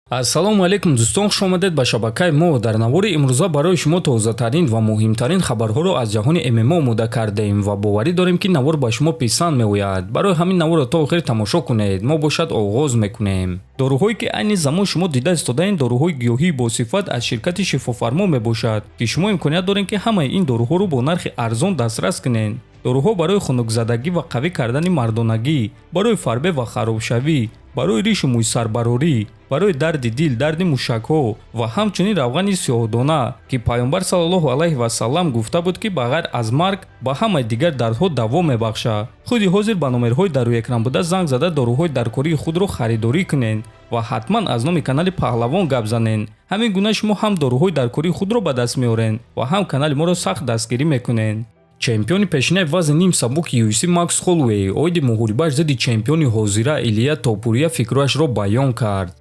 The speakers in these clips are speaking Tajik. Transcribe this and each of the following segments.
ассалому алайкум дӯстон, хуш омадед ба шабакаи мо. дар навори имрӯза барои шумо тозатарин ва муҳимтарин хабарҳоро аз ҷаҳони ММО омода кардаем ва боварӣ дорем ки навор ба шумо писанд меояд. барои ҳамин наворро то охир тамошо кунед. мо бошад оғоз мекунем. доруҳое ки айни замон шумо дида истодаин доруҳои гиёҳии босифат аз ширкати шифофармо мебошад, ки шумо имконият доред ки ҳамаи ин доруҳоро бо нархи арзон дастрас кунед. доруҳо барои хунукзадагӣ ва қавӣ кардани мардонагӣ, барои фарбе ва харобшавӣ, барои ришу мӯйсарбарорӣ, барои дарди дил, дарди мушакҳо ва ҳамчунин равғани сиёҳдона, ки пайғамбар саллаллоҳу алайҳи васаллам гуфта буд ки ба ғайр аз марг ба ҳамаи дигар дардҳо даво мебахшад. худи ҳозир ба номерҳои дар рӯи экран буда занг зада доруҳои даркории худро харидорӣ кунед ва ҳатман аз номи канали Паҳлавон гап занед. ҳамин гуна шумо ҳам доруҳои даркории худро ба даст меоред ва ҳам канали моро сахт дастгирӣ мекунед. чемпиони пешинаи вазни ним сабуки UFC Макс оиди мухорибааш зидди чемпиони ҳозира Илия Топурия фикрашро баён кард.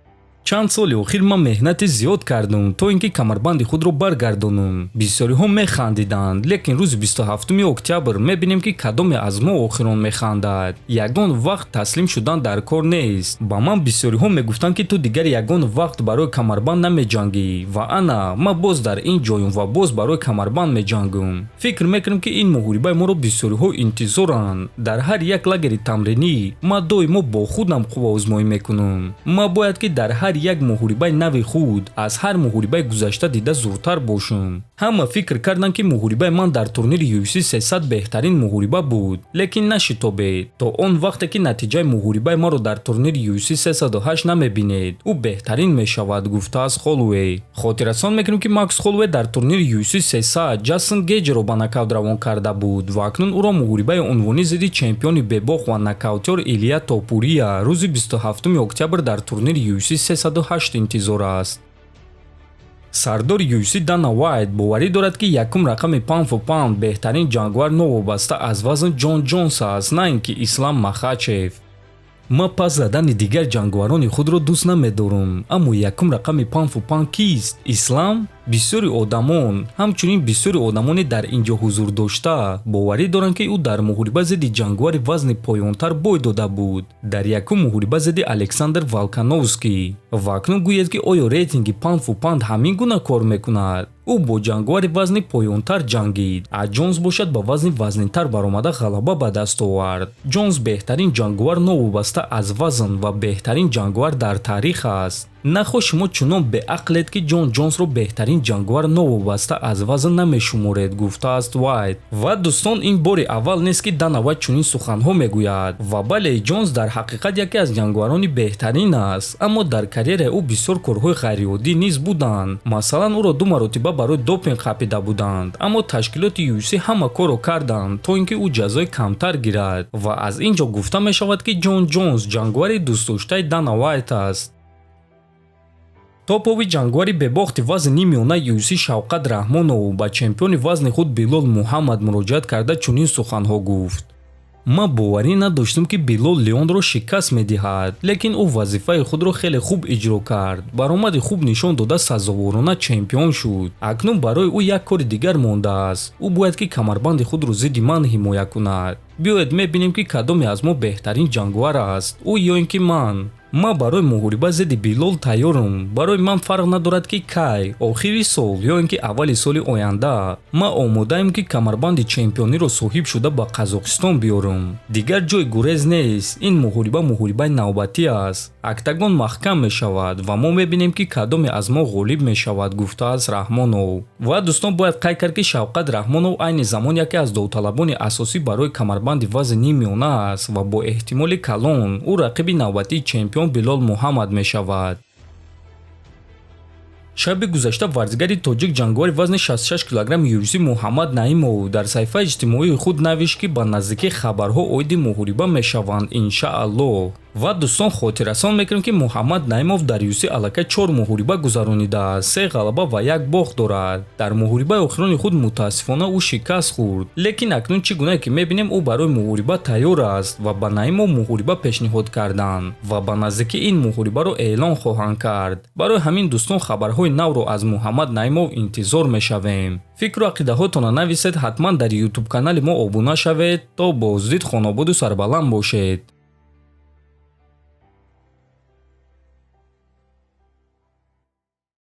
чанд соли охир ман меҳнати зиёд кардам то ин ки камарбанди худро баргардонам. бисёриҳо механдиданд, лекин рӯзи 27 октябр мебинем ки кадоме аз мо охирон механдад. ягон вақт таслим шудан дар кор нест. ба ман бисёриҳо мегуфтанд ки ту дигар ягон вақт барои камарбанд намеҷангӣ ва ана ман боз дар ин ҷоям ва боз барои камарбанд меҷангам. фикр мекунам ки ин мухорибаи моро бисёриҳо интизоранд. дар ҳар як лагери тамринӣ ман доимо бо худам қувваозмоӣ мекунам. ман бояд ки дар ҳар як мухорибаи нави худ аз ҳар мухорибаи гузашта дида зуртар бошам. ҳама фикр карданд ки мухорибаи ман дар турнири UFC 300 беҳтарин мухориба буд, лекин нашитобед. то он вақте ки натиҷаи мухорибаи маро дар турнири UFC 308 намебинед, ӯ беҳтарин мешавад, гуфтааст Холлоуэй. хотиррасон мекунем ки Макс Холлоуэй дар турнири UFC 300 Ҷастин Гейҷиро ба нокаут равон карда буд ва акнун ӯро мухорибаи унвонӣ зидди чемпиони бебох ва нокаутёр Илия Топурия рӯзи 27 октябр дар турнири UFC 308 интизор аст. сардори UFC Дана Уайт боварӣ дорад ки якум рақами паунд-фу-паунд беҳтарин ҷангвар новобаста аз вазн Джонс аст, на ин ки Ислам Махачев. ман пас задани дигар ҷангварони худро дӯст намедорам, аммо якум рақами паунд-фу-паунд кист? Ислам? бисёри одамон, ҳамчунин бисёри одамоне дар ин ҷо ҳузур дошта боварӣ доранд ки ӯ дар мухориба зидди ҷангвари вазни поёнтар бой дода буд, дар якум мухориба зидди Александр Волкановский. ва акнун гӯед ки оё рейтинги паунд-фу-паунд ҳамин гуна кор мекунад? ӯ бо ҷангвари вазни поёнтар ҷангид, аз Джонс бошад ба вазни вазнинтар баромада ғалаба ба даст овард. Джонс беҳтарин ҷангвар новобаста аз вазн ва беҳтарин ҷангвар дар таърих аст. нахо шумо чунон беақлед ки Джонсро беҳтарин ҷангвар новобаста аз вазн намешуморед, гуфтааст Уайт. ва дӯстон, ин бори аввал нест ки Дана Уайт чунин суханҳо мегӯяд. ва бале, Джонс дар ҳақиқат яке аз ҷангварони беҳтарин аст, аммо дар карьераи ӯ бисёр корҳои ғайриоддӣ низ буданд. масалан, ӯро 2 маротиба барои допинг қапида буданд, аммо ташкилоти UFC ҳама корро карданд то ин ки ӯ ҷазои камтар гирад. ва аз ин ҷо гуфта мешавад ки Джонс ҷангвари дӯстдоштаи Дана Уайт аст. топови ҷангвари бебохти вазни нимёна UFC Шавқат Раҳмонов ба чемпиони вазни худ Билол Муҳаммад муроҷиат карда чунин суханҳо гуфт. ман боварӣ надоштам ки Билол Леонро шикаст медиҳад, лекин ӯ вазифаи худро хеле хуб иҷро кард. баромади хуб нишон дода сазоворона чемпион шуд. акнун барои ӯ як кори дигар мондааст. ӯ бояд ки камарбанди худро зидди ман ҳимоя кунад. биёед мебинем ки кадоме аз мо беҳтарин ҷангвар аст, ӯ ё ин ки ман. ман барои мухориба зидди Билол тайёрам. барои ман фарқ надорад ки кай, охири сол ё ин ки аввали соли оянда. ман омодаам ки камарбанди чемпиониро соҳиб шуда ба Қазоқистон биёрам. дигар ҷои гурез нест. ин мухориба мухорибаи навбатӣ аст. актагон маҳкам мешавад ва мо мебинем ки кадоме аз мо ғолиб мешавад, гуфтааст Раҳмонов. ва дӯстон, бояд қайд кард ки Шавқат Раҳмонов айни замон яке аз довталабони асосӣ барои камарбанди вазни нимёна аст ва бо эҳтимоли калон ӯ рақиби навбатии чемпион Билол Муҳаммад мешавад. шаби гузашта варзигари тоҷик ҷангвари вазни 66 кг UFC Мухаммад Наимов дар саҳифаи иҷтимоии худ навишт ки ба наздикӣ хабарҳо оиди мухориба мешаванд, иншааллоҳ. ва дӯстон, хотиррасон мекунем ки Мухаммад Наимов дар UFC аллакай 4 мухориба гузаронидааст, 3 ғалаба ва 1 бох дорад. дар мухорибаи охирони худ мутаассифона ӯ шикаст хӯрд, лекин акнун чӣ гунае ки мебинем ӯ барои мухориба тайёр аст ва ба Наимов мухориба пешниҳод карданд ва ба наздикӣ ин мухорибаро эълон хоҳанд кард. барои ҳамин дӯстон, хабарҳои навро аз Мухаммад Наимов интизор мешавем. фикру ақидаҳотонро нависед, ҳатман дар YouTube канали мо обуна шавед. то боздид, хонободу сарбаланд бошед.